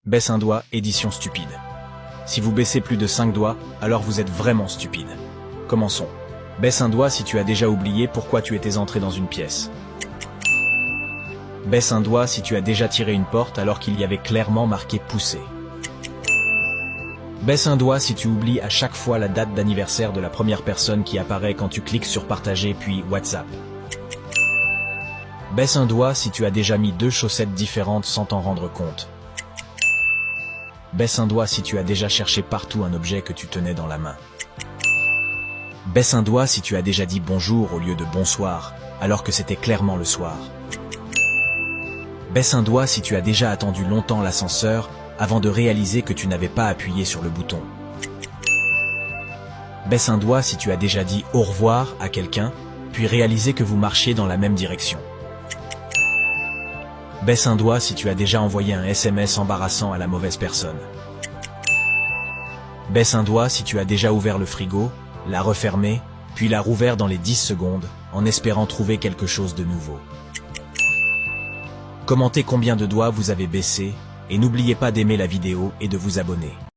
Baisse un doigt, édition stupide. Si vous baissez plus de 5 doigts, alors vous êtes vraiment stupide. Commençons. Baisse un doigt si tu as déjà oublié pourquoi tu étais entré dans une pièce. Baisse un doigt si tu as déjà tiré une porte alors qu'il y avait clairement marqué « pousser ». Baisse un doigt si tu oublies à chaque fois la date d'anniversaire de la première personne qui apparaît quand tu cliques sur « Partager » puis « WhatsApp ». Baisse un doigt si tu as déjà mis 2 chaussettes différentes sans t'en rendre compte. Baisse un doigt si tu as déjà cherché partout un objet que tu tenais dans la main. Baisse un doigt si tu as déjà dit bonjour au lieu de bonsoir, alors que c'était clairement le soir. Baisse un doigt si tu as déjà attendu longtemps l'ascenseur avant de réaliser que tu n'avais pas appuyé sur le bouton. Baisse un doigt si tu as déjà dit au revoir à quelqu'un, puis réalisé que vous marchiez dans la même direction. Baisse un doigt si tu as déjà envoyé un SMS embarrassant à la mauvaise personne. Baisse un doigt si tu as déjà ouvert le frigo, l'a refermé, puis l'a rouvert dans les 10 secondes, en espérant trouver quelque chose de nouveau. Commentez combien de doigts vous avez baissé, et n'oubliez pas d'aimer la vidéo et de vous abonner.